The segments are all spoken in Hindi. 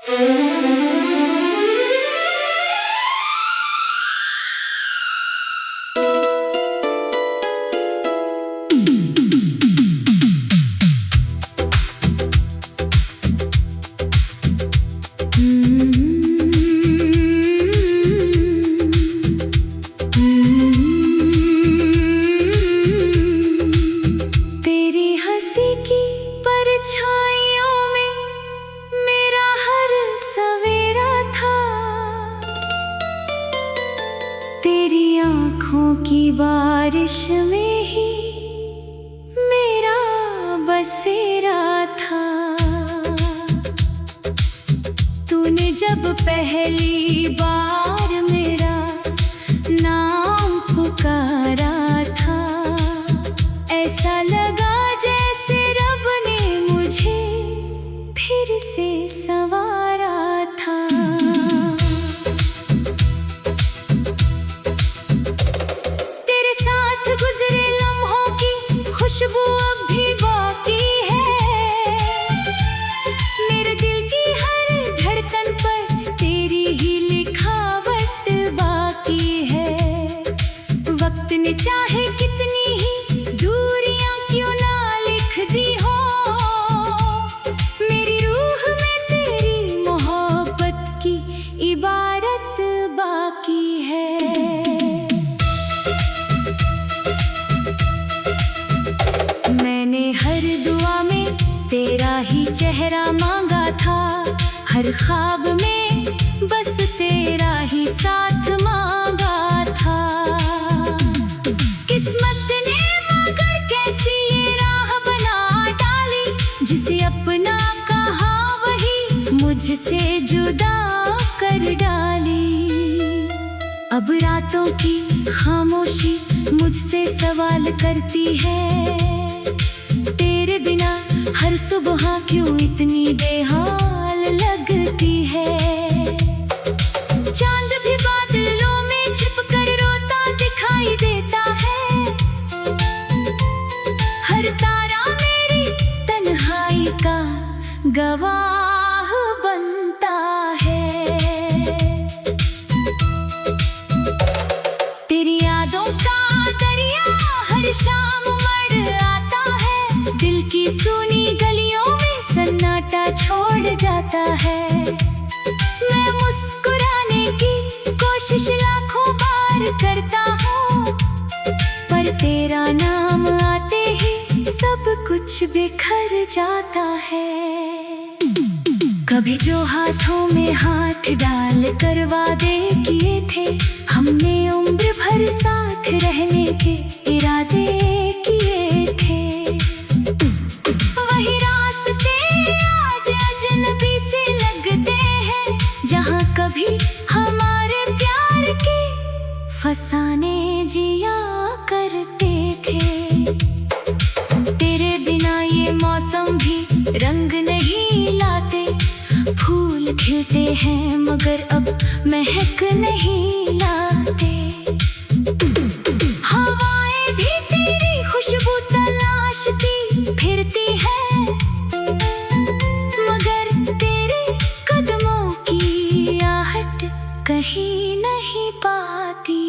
तेरी हंसी की परछाइयों में मेरा हर सवेरा था। तेरी आँखों की बारिश में ही मेरा बसेरा था। तूने जब पहली बार मेरा नाम पुकारा था, ऐसा लगा जैसे रब ने मुझे फिर से संवारा था। तेरे साथ गुजरे लम्हों की खुशबू अब भी बाकी है। मेरे दिल की हर धड़कन पर तेरी ही लिखावट बाकी है। वक्त ने चाहे कितनी ही दूरियां क्यों ना लिख दी हो, मेरी रूह में तेरी मोहब्बत की इबारत बाकी है। मैंने हर दुआ में तेरा ही चेहरा मांगा था, हर ख्वाब में बस तेरा ही साथ मांगा था। किस्मत ने मगर कैसी ये राह बना डाली, जिसे अपना कहा वही मुझसे जुदा कर डाली। अब रातों की खामोशी मुझसे सवाल करती है, तेरे बिना हर सुबह क्यों इतनी बेहाल लगती है। चांद भी बादलों में छिपकर रोता दिखाई देता है, हर तारा मेरी तन्हाई का गवाह बनता है। तेरी यादों का दरिया हर शाम उमड़ आता है, दिल की सुनी गलियों में सन्नाटा छोड़ जाता है। मैं मुस्कुराने की कोशिश लाखों बार करता हूँ, पर तेरा नाम आते ही सब कुछ बिखर जाता है। कभी जो हाथों में हाथ डाल कर वादे किए थे, हमने उम्र भर साथ रहने के इरादे किए थे, वही रास्ते आज अजनबी से लगते हैं। जहाँ कभी हमारे प्यार के फसाने जिया करते थे। तेरे बिना ये मौसम भी रंग नहीं लाते, फूल खिलते हैं मगर अब महक नहीं लाते। हवाएं भी तेरी खुशबू तलाशती फिरती है, मगर तेरे कदमों की आहट कहीं नहीं पाती।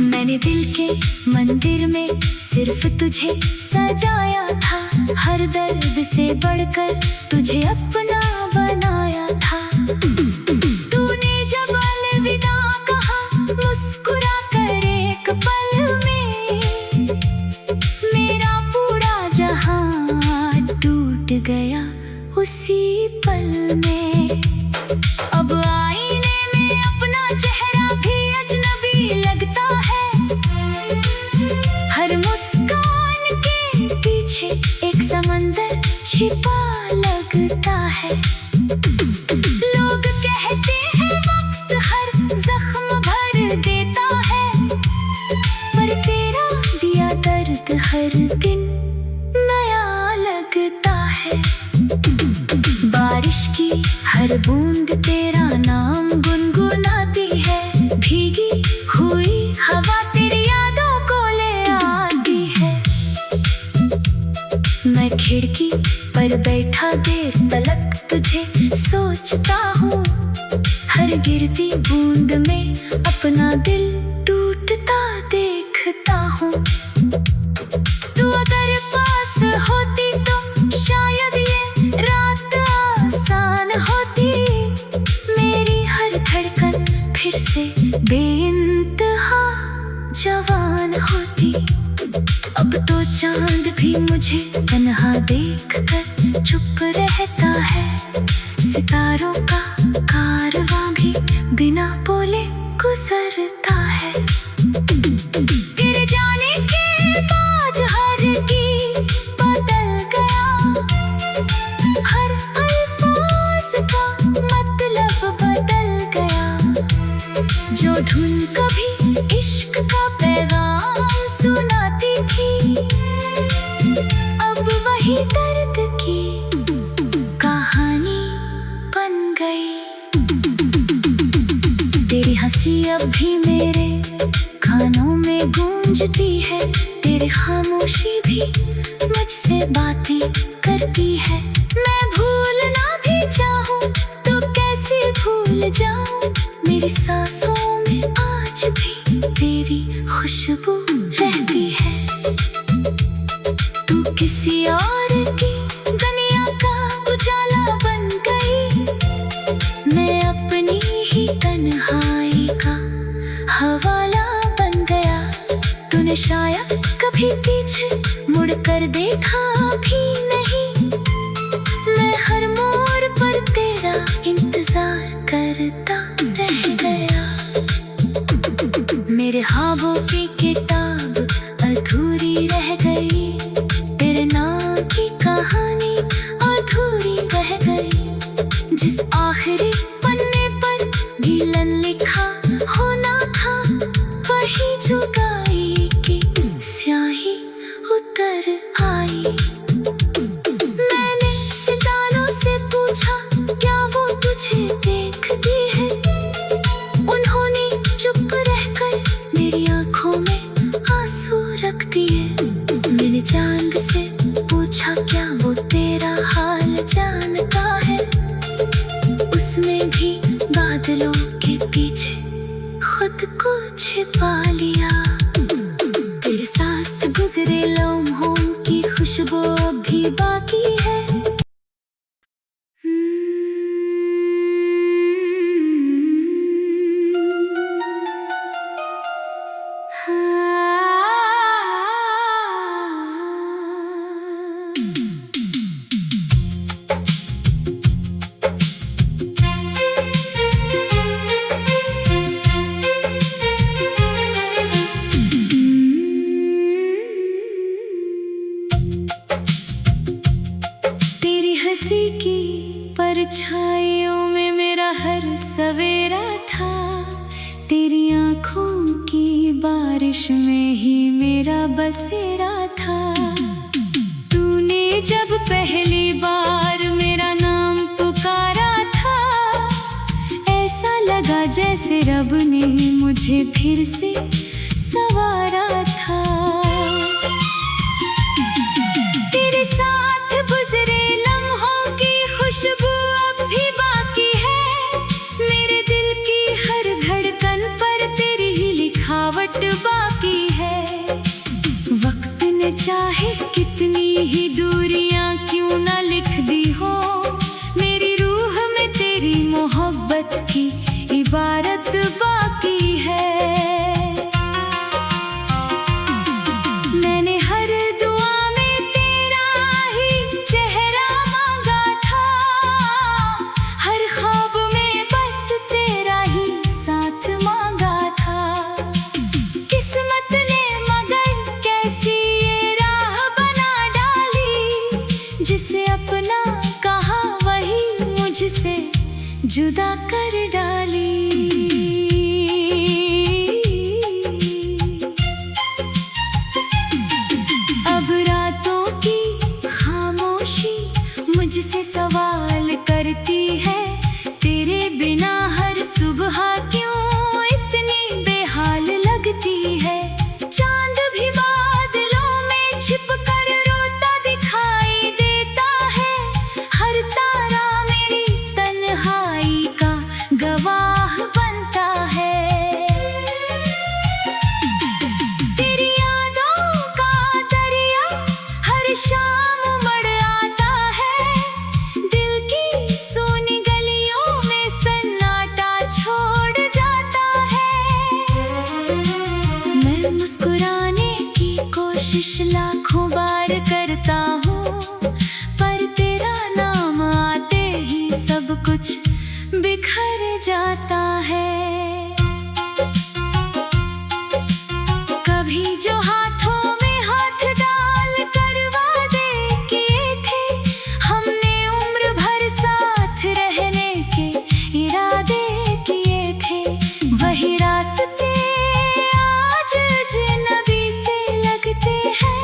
मैंने दिल के मंदिर में सिर्फ तुझे सजाया था, हर दर्द से बढ़कर तुझे अपना बनाया था। तूने जब अलविदा कहा मुस्कुरा कर एक पल में, मेरा पूरा जहां टूट गया उसी पल में। अब आईने में अपना चेहरा भी अजनबी लगता है, हर मुस्कान के पीछे एक समंदर छिपा लगता है। लोग कहते हैं वक्त हर जख्म भर देता है, पर तेरा दिया दर्द हर दिन नया लगता है। बारिश की हर बूंद तेरा नाम गुनगुनाती है, भीगी हुई हवा तेरी यादों को ले आती है। मैं खिड़की पर बैठा देर तलक तुझे सोच सोचता हूँ, हर गिरती बूंद में अपना दिल टूटता देखता हूँ। तू अगर पास होती तो शायद ये रात आसान होती, मेरी हर धड़कन फिर से बेइंतहा जवान होती। अब तो चांद भी मुझे तन्हा देखकर चुप रहता है, सितारों का कारवां भी बिना बोले गुजरता है। गिर जाने के बाद हर गीत बदल गया, हर अल्फाज का मतलब बदल गया। जो धुन कभी इश्क का पैगाम सुनाती थी, अब वही दर्द की कहानी बन गई। तेरी हंसी अब भी मेरे कानों में गूंजती है, तेरी खामोशी भी मुझसे बातें करती है। मैं भूलना भी चाहूँ तो कैसे भूल जाऊँ, मेरी सांसों में आज भी तेरी खुशबू रहती है। तू किसी और की दुनिया का उजाला बन गई, मैं अपनी ही तन्हाई का हवाला बन गया। तूने शायद कभी पीछे मुड़कर देखा भी नहीं, मैं हर मोड़ पर तेरा इंतजार करता रह गया। मेरे ख्वाबों की किताब अधूरी रह गई, तेरे नाम की कहानी अधूरी रह गई। जिस आखिरी पन्ने पर गीलन लिखा होना था, वही जुदाई की स्याही उतर आई। मैंने सितारों से पूछा क्या वो तुझे देखती है, उन्होंने चुप रहकर मेरी आंखों में आंसू रख दिए। मैंने चांद से पूछा क्या वो तेरा हाल जानता है, उसने भी बादलों के पीछे खुद को छिपा लिया। तेरे साथ गुजरे लम्हों की खुशबू अब भी बाकी है। हंसी की परछाइयों में मेरा हर सवेरा था, तेरी आंखों की बारिश में ही मेरा बसेरा था। तूने जब पहली बार मेरा नाम पुकारा था, ऐसा लगा जैसे रब ने मुझे फिर से संवारा था। तेरे साथ गुजरे लम्हों की खुशबू अब भी बाकी है, मेरे दिल की हर धड़कन पर तेरी ही लिखावट बाकी है। वक्त ने चाहे कितनी ही दूरियां क्यों ना लिख दी हो, मेरी रूह में तेरी मोहब्बत की इबारत बाकी है। मैंने हर दुआ में तेरा ही चेहरा मांगा था, हर ख्वाब में बस तेरा ही साथ मांगा था। किस्मत ने मगर कैसी ये राह बना डाली, जिसे अपना कहा वही मुझसे जुदा कर डाली। अब रातों की खामोशी मुझसे सवाल करती है, तेरे बिना हर सुबह क्यों इतनी बेहाल लगती है। चांद भी बादलों में छिपकर रोता दिखाई देता है, हर तारा मेरी तन्हा जाता है। कभी जो हाथों में हाथ डाल कर वादे किए थे, हमने उम्र भर साथ रहने के इरादे किए थे, वही रास्ते आज अजनबी से लगते हैं,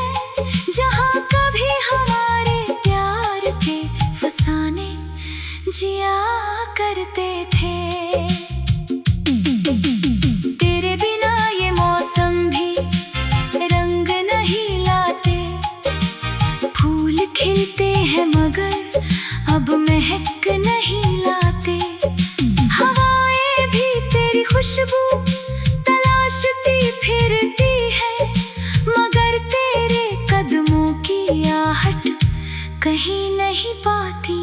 जहाँ कभी हमारे प्यार के फसाने जिया करते थे। तेरे बिना ये मौसम भी रंग नहीं लाते, फूल खिलते हैं मगर अब महक नहीं लाते, हवाएं भी तेरी खुशबू तलाशती फिरती है, मगर तेरे कदमों की आहट कहीं नहीं पाती।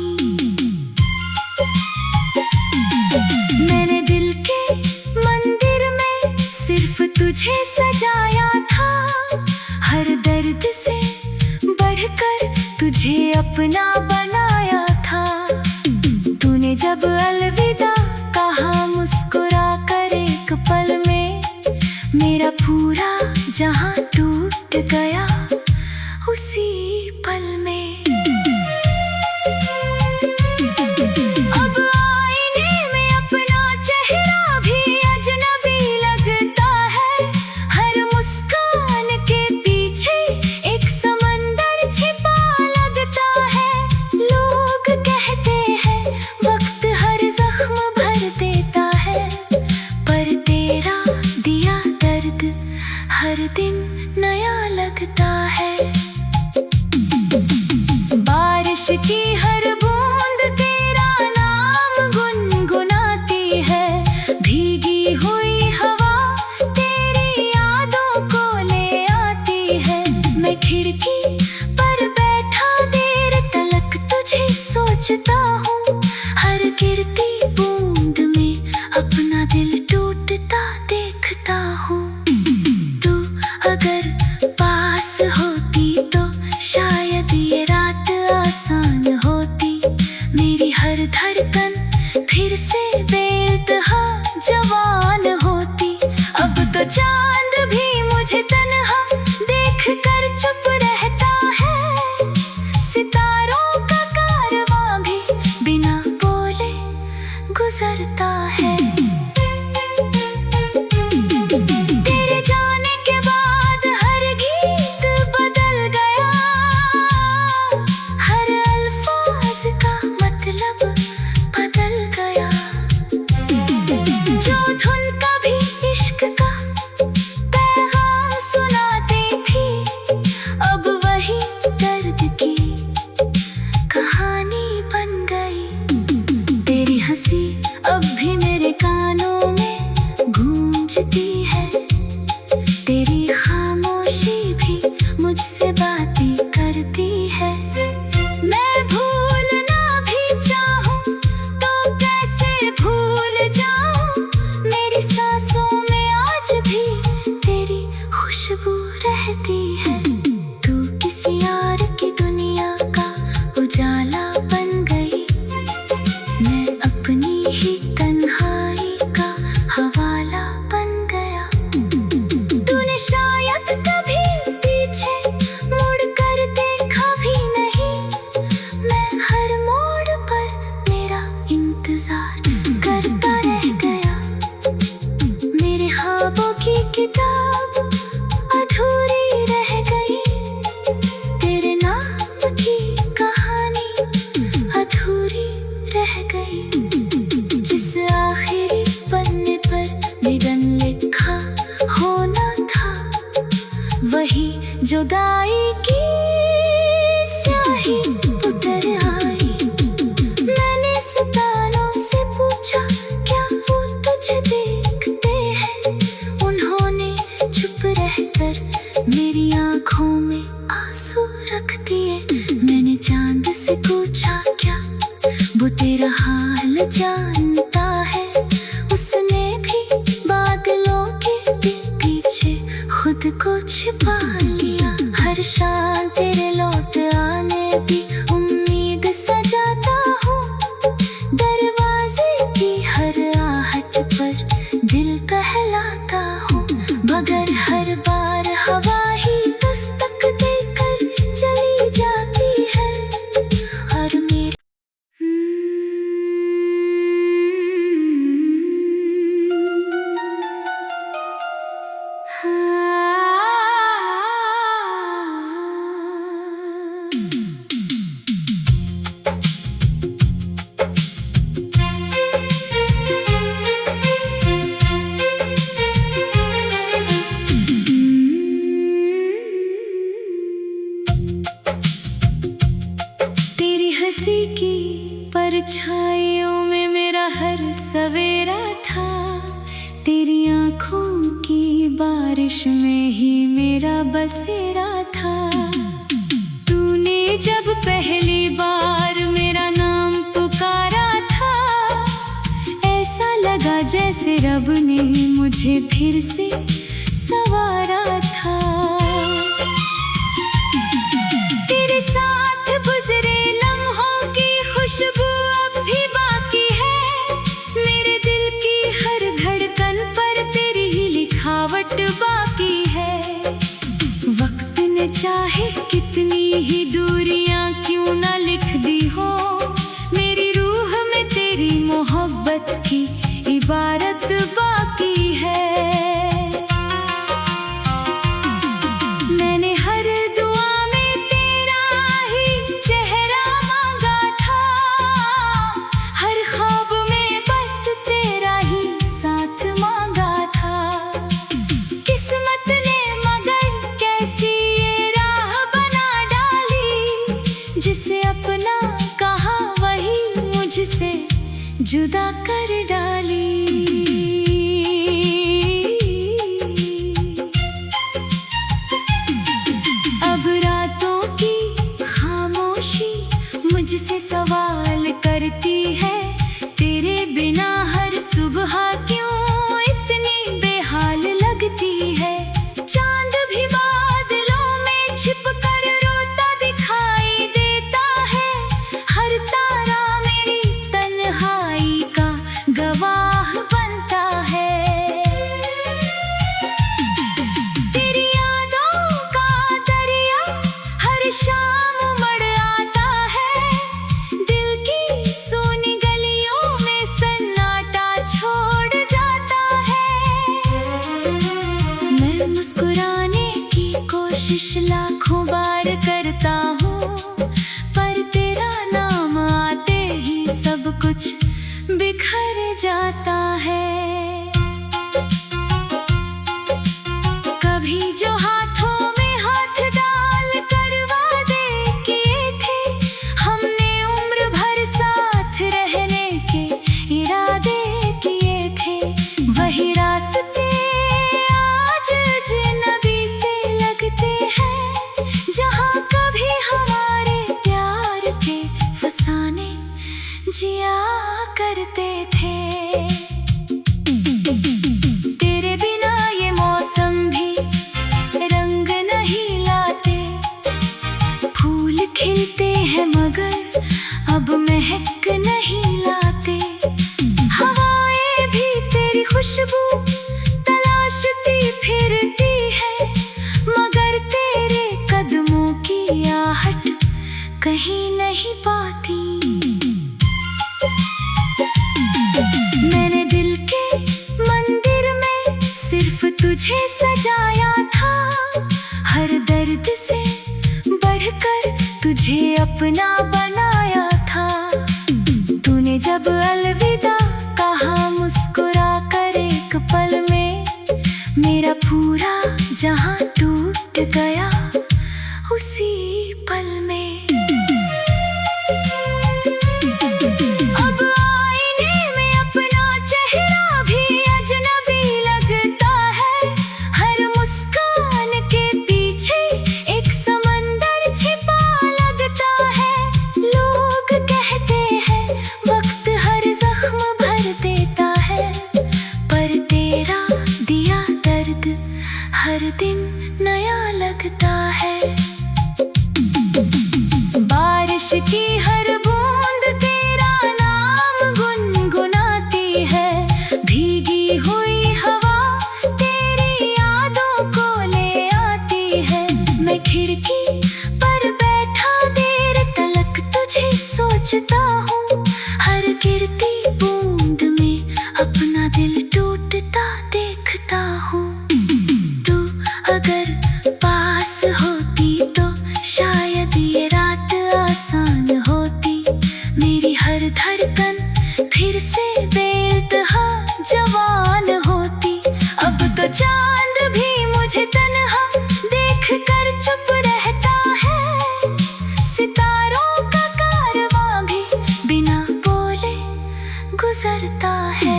मैंने दिल के मंदिर में सिर्फ तुझे सजाया था, हर दर्द से बढ़कर तुझे अपना बनाया था। तूने जब अलविदा कहा मुस्कुरा कर एक पल में, मेरा पूरा जहां टूट गया उसी पल में। हर दिन नया लगता है, बारिश की हर बूंद तेरा नाम गुनगुनाती है, भीगी हुई हवा तेरी यादों को ले आती है। मैं खिड़की पर बैठा देर तलक तुझे सोचता हूँ, हर गिरती बूंद में अपना दिल टूटता देखता हूँ। अगर पास होती तो शायद ये रात आसान होती, मेरी हर धड़कन फिर से बेइंतहा जवान होती। अब तो चांद भी मुझे तन्हा देख कर चुप रहता है, सितारों का कारवां भी बिना बोले गुजरता है। अब भी मेरे कानों में गूंजती है, तेरी खामोशी भी मुझसे बातें करती है। मैं भूलना भी चाहूं तो कैसे भूल जाऊं, मेरी सांसों में आज भी तेरी खुशबू रहती है। तू किसी और की दुनिया का उजाला बन गई, मैं अपनी ही तन्हाई का हवाला बन गया। तूने शायद कभी पीछे मुड़ कर देखा भी नहीं, मैं हर मोड़ पर मेरा इंतजार करता रह गया। मेरे ख्वाबों की किताब अधूरी रह गई, तेरे नाम की कहानी अधूरी रह गई। जिस आखिरी पन्ने पर निगन लिखा होना था, वही जुदाई की स्याही उतर आई। मैंने सितारों से पूछा क्या वो तुझे देखते हैं, उन्होंने चुप रहकर मेरी आंखों में आंसू रख दिए। मैंने चांद से पूछा क्या वो तेरा हाल जानता है, उसने भी बादलों के पीछे खुद को छिपा लिया। हर शाम तेरे लौट आने की उम्मीद सजाता हूँ, दरवाजे की हर परछाइयों में मेरा हर सवेरा था, तेरी आँखों की बारिश में ही मेरा बसेरा था। तूने जब पहली बार मेरा नाम पुकारा था, ऐसा लगा जैसे रब ने मुझे फिर से संवारा था। तेरे साथ गुजरे लम्हों की खुशबू अब भी बाकी है, मेरे दिल की हर धड़कन पर तेरी ही लिखावट बाकी है। वक्त ने चाहे कितनी ही दूरियां क्यों ना लिख दी हो, मेरी रूह में तेरी मोहब्बत की इबारत बाकी है। मैंने हर दुआ में तेरा ही चेहरा मांगा था, हर ख्वाब में बस तेरा ही साथ मांगा था। किस्मत ने मगर कैसी ये राह बना डाली, जिसे अपना कहा वही मुझसे जुदा कर डाली। अब रातों की खामोशी मुझसे सवाल करती है, तेरे बिना हर सुबह क्यों इतनी बेहाल लगती है। चांद भी बादलों में छिपकर रोता दिखाई देता है, हर तारा मेरी तन्हाई का गवाह बनता है। तेरी यादों का दरिया हर शाम उमड़ आता है, दिल की सूनी गलियों में सन्नाटा छोड़ जाता है। मैं मुस्कुराने की कोशिश लाखों बार करता हूँ, पर तेरा नाम आते ही सब कुछ बिखर जाता है। कभी जो हाथों में हाथ डाल कर वादे किए थे, हमने उम्र भर साथ रहने के इरादे किए थे, वही रास्ते आज अजनबी से लगते हैं, जहाँ कभी हमारे प्यार के फसाने जिया करते थे। तेरे बिना ये मौसम भी रंग नहीं लाते, फूल खिलते हैं मगर अब महक नहीं लाते। हवाएं भी तेरी खुशबू तलाशती फिरती है, मगर तेरे कदमों की आहट कहीं नहीं पाती। मैंने दिल के मंदिर में सिर्फ तुझे सजाया था, हर दर्द से बढ़कर तुझे अपना बनाया था। तूने जब अलविदा कहा मुस्कुरा कर एक पल में, मेरा पूरा जहां टूट गया उसी पल में। अब आईने में अपना चेहरा भी अजनबी लगता है, गुजरता है।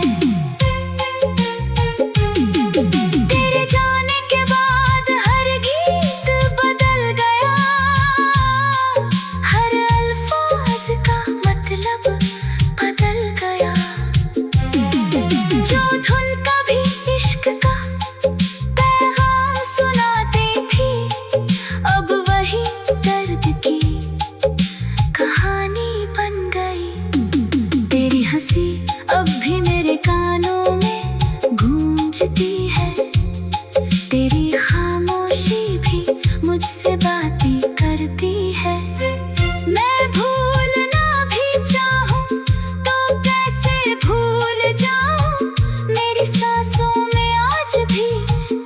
तेरे जाने के बाद हर गीत बदल गया, हर अल्फाज का मतलब बदल गया। जो धुन कभी इश्क का पैगाम सुनाती थी, अब वही दर्द की कहानी बन गई। तेरी हंसी अब भी मेरे कानों में गूंजती है, तेरी खामोशी भी मुझसे बातें करती है। मैं भूलना भी चाहूं तो कैसे भूल जाऊं, मेरी सांसों में आज भी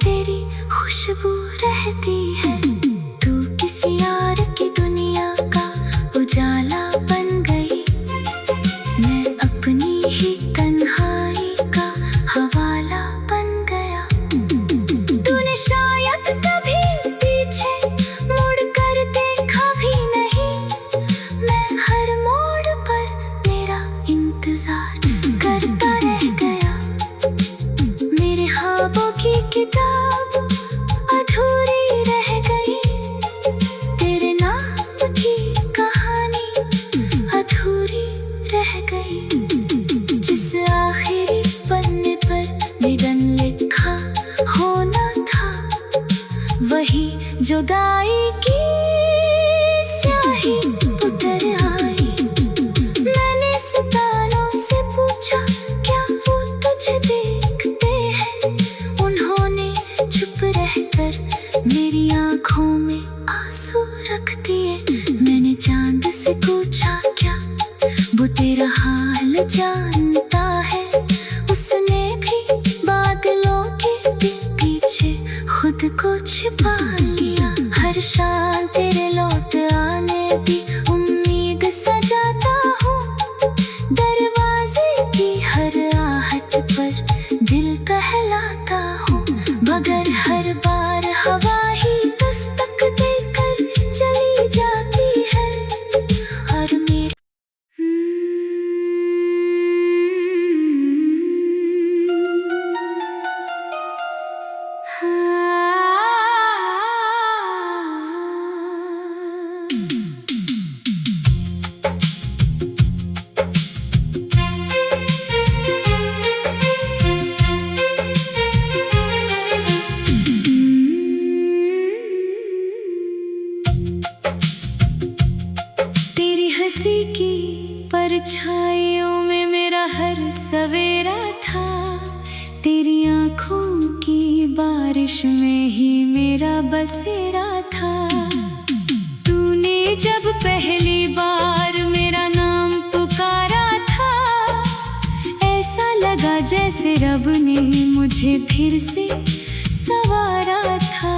तेरी खुशबू रहती है। तू किसी और की दुनिया का उजाला बन गई, मैं अपनी ही तन्हाई का हवाला बन गया। तूने शायद कभी पीछे मुड़ कर देखा भी नहीं, मैं हर मोड़ पर मेरा इंतजार करता रह गया। मेरे ख्वाबों की किताब अधूरी रह गई, तेरे नाम की कहानी अधूरी रह गई। जिस आखिरी पन्ने पर निगन लिखा होना था, वही जुदाई की स्याही उतर आई। मैंने सितारों से पूछा क्या वो तुझे देखते हैं, उन्होंने चुप रहकर मेरी आंखों में आंसू रख दिए। मैंने चांद से पूछा क्या वो तेरा हाल जानता है, उसने भी बादलों के पीछे खुद को छिपा लिया। हर शाम तेरे लौट आने की उम्मीद सजाता हूँ, दरवाजे की हर आहट पर दिल कहलाता हूँ, मगर हर बार हवा ही दस्तक देकर चली जाती है। और मेरे तेरी हंसी की परछाइयों में मेरा हर सवेरा था, तेरी आंखों की बारिश में ही मेरा बसेरा था। तूने जब पहली बार मेरा नाम पुकारा था, ऐसा लगा जैसे रब ने मुझे फिर से संवारा था।